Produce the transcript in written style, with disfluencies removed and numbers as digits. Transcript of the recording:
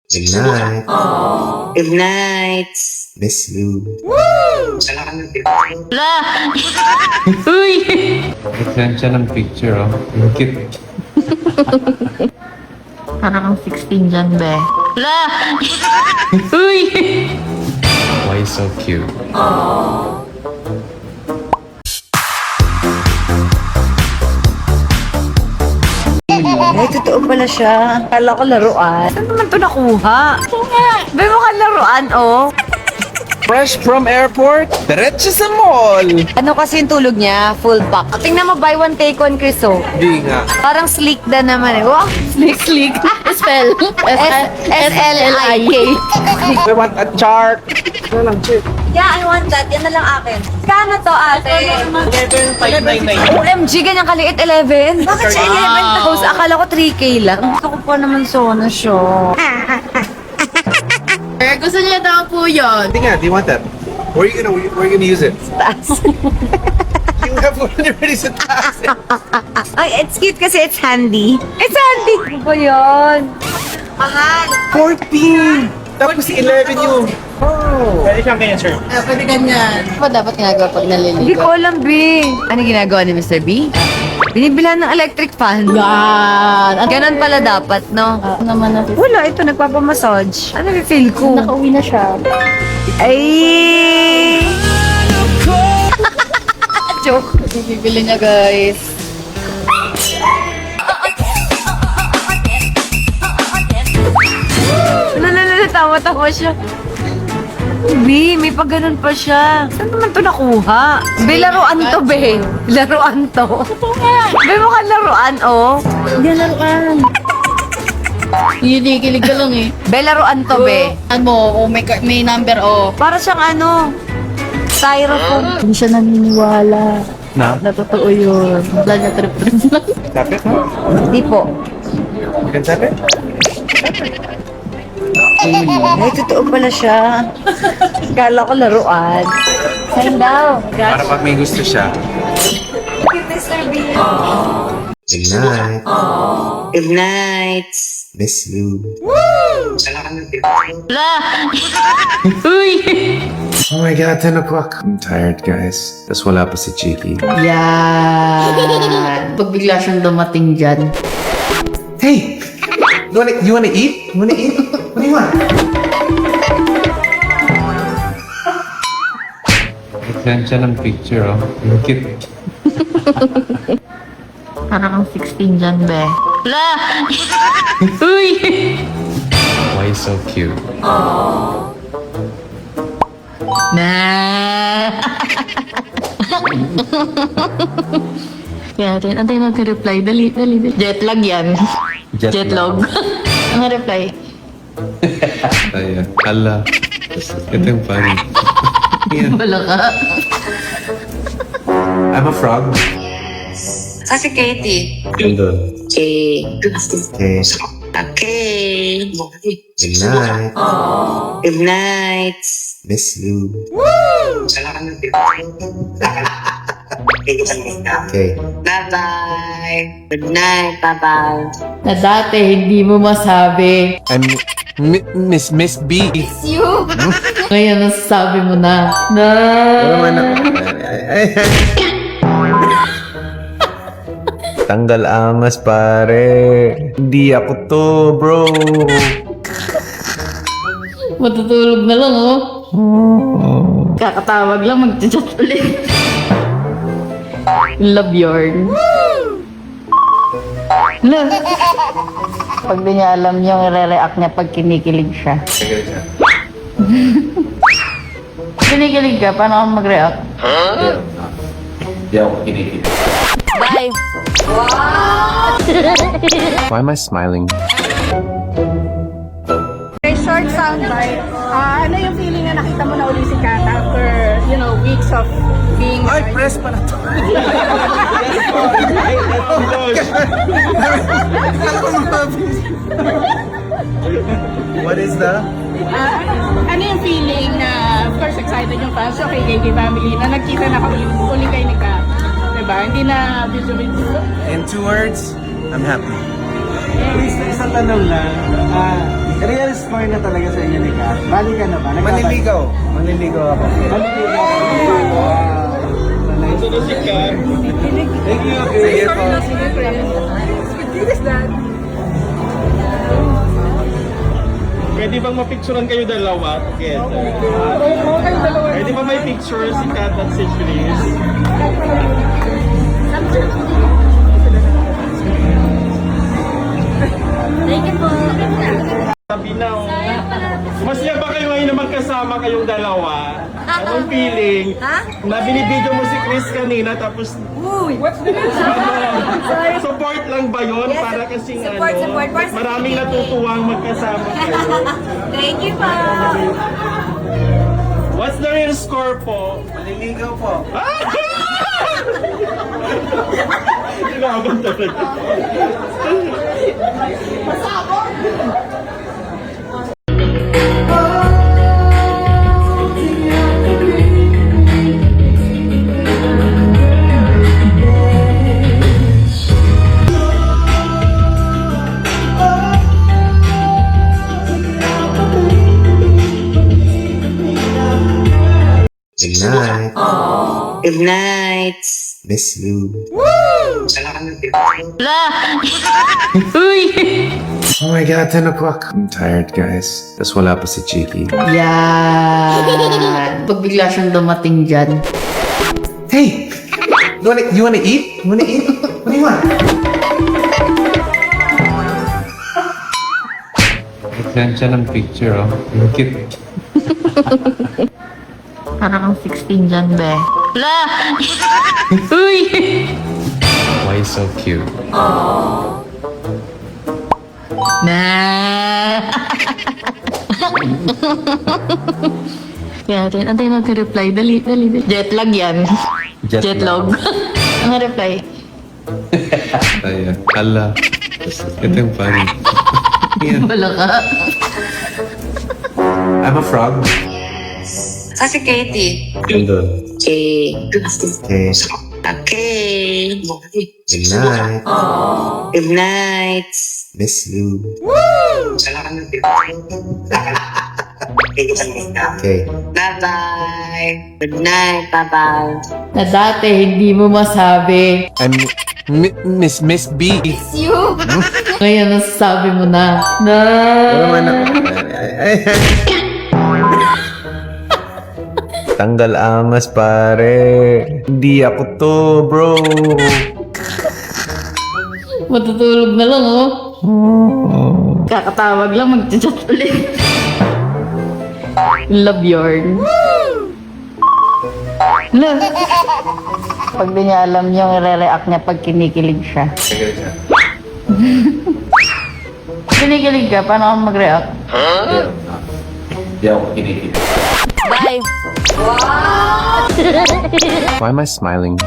Good night. Good night. Miss you. La! Uy! Nag-send siya ng picture, oh. Ang cute. Parang 16 dyan, be. La! Uy! Why so cute? Ay, totoo pala siya. Kala ko laruan. Saan naman to nakuha? May mga laruan, oh. Fresh from airport, diretso sa mall. Ano kasi yung tulog niya? Full pack. Tingnan mo, buy one, take one, Chris, oh. Di nga. Parang sleek na naman, eh. Wow! Slick. Spell. S-L-I-K. I want a chart. Ano lang, chick. Yeah, I want that. Yan na lang akin. Kano to, ate? 11,599. OMG, ganyan kaliit, 11? Bakit siya 11,000? Akala ko 3K lang. Gusto ko pa naman sana siya. Gusto niya daw po yun. Hindi nga, do you want that? Where are you gonna use it? Taas. You have one already sa taas. Ay, it's cute kasi it's handy. It's handy! Ano ba yun? Mahal. 14! Tapos 11 yung... Oh! Pwede siyang ganyan, sir. Pwede ganyan. Ano dapat ginagawa pag naliligo? Hindi ko alam, B. Ano ginagawa ni Mr. B? Binibilan ng electric fan. Yan! Ganon pala dapat, no? Ano naman na? Wala, ito nagpapamassage. Ano feel ko? Nakauwi na siya. Ay! Joke. Bibili niya, guys. Tawa siya. B, may pag ganun pa siya. Saan naman to nakuha? Be, laruan to, be. Laruan to. Be, mukhang laruan, oh. Hindi laruan. Hinikilig ka lang eh. Be, laruan to, be. Ano, may number oh. Para siyang ano, styrofoam. Hindi siya naniniwala. Na? Na totoo yun. Wala niya trip-trip lang. Tap it, no? Hindi po. You can tap it? Ay, totoo pala siya. Kala ko laruan. Sign daw. Para pag may gusto siya. Mr. B. Good night. Good night. Miss you. La! Uy! Oh my God, 10 o'clock. I'm tired, guys. Tas wala pa si Chiki. Yan. Pag bigla siyang dumating dyan. Hey! You wanna eat? You wanna eat? What do you want? Nag-send siya ng picture, oh. Ang cute. Parang 16 dyan, be. La! Uy! Why so cute? Na! Kaya natin, antayin natin reply. Dali. Jetlag yan. Jetlog. Ano reply? Ayan. Hala. Ito yung funny. Wala ka. I'm a frog. Kasi Katie. Yun doon. Okay. Okay. Okay. Good night. Good night. Miss you. Okay. Bye-bye. Good night. Bye-bye. Na dati, hindi mo masabi. I'm Miss B. You? Ngayon, nasasabi mo na. Na. Tanggal angas, pare. Hindi ako to, bro. Matutulog na lang, oh. Kakatawag lang, mag-chat ulit. Love yarn. Love. Pag di niya alam yung re-react niya pag kinikilig siya. Kinikilig ka, paano ka mag-react? Hindi ako kinikilig. Bye. Why am I smiling? Short soundbite. Ano yung feeling na nakita mo na uli si Kat after, weeks of being... Ay, press pa na to. What is the? ano yung feeling na, of course, excited yung fans kay KK family na nagkita na kami yung uli kay ni Kat. Diba? Hindi na video. In 2 words, I'm happy. Please, isang tanong lang. Real score na talaga sa inyo ni Kat. Bali ka na ba? Maniligaw. Maniligaw ako. Maniligaw ka. Wow. Nice. Thank you. Sige po. Pwede bang mapicturean kayo dalawa together? Pwede ba may picture si Kat at si Chris? Sabi na, oh. Masaya ba kayo ngayon na magkasama kayong dalawa? Anong feeling? Na binibidyo mo si Chris kanina tapos... Support lang ba yun? Para kasing support. maraming natutuwang magkasama kayo. Thank you po. What's the real score po? Maniligaw po. Inaabang talaga. Good night. Good night. Miss you. La! Uy! Oh my god, 10 o'clock. I'm tired, guys. Tapos wala pa si Chiki. Yan! Pag bigla siyang dumating dyan. Hey! You wanna eat? You wanna eat? What do you want? Send siya ng picture, oh. Cute. Parang kang 16 dyan, be. La! Uy! Why so cute? Na! Kaya natin, antayin natin reply. Dali. Jet lag yan. Jet log. Ano reply? Ayan. Hala. Ito yung funny. Wala ka. I'm a frog. Kasi Katie. Ganda. Okay. Okay. Okay. Good night. Good night. Miss you. Okay. Bye-bye. Good night. Bye-bye. Na dati, hindi mo masabi. I'm Miss B. Ngayon, nasasabi mo na. Na! Tanggal angas, pare. Hindi ako to, bro. Matutulog na lang, oh. Kakatawag lang, mag-chat ulit. Love yarn. Love. Pag di niya alam yung re-react niya pag kinikilig siya. Kinikilig ka, paano ka mag-react? Hindi ako kinikilig. Bye! Why am I smiling?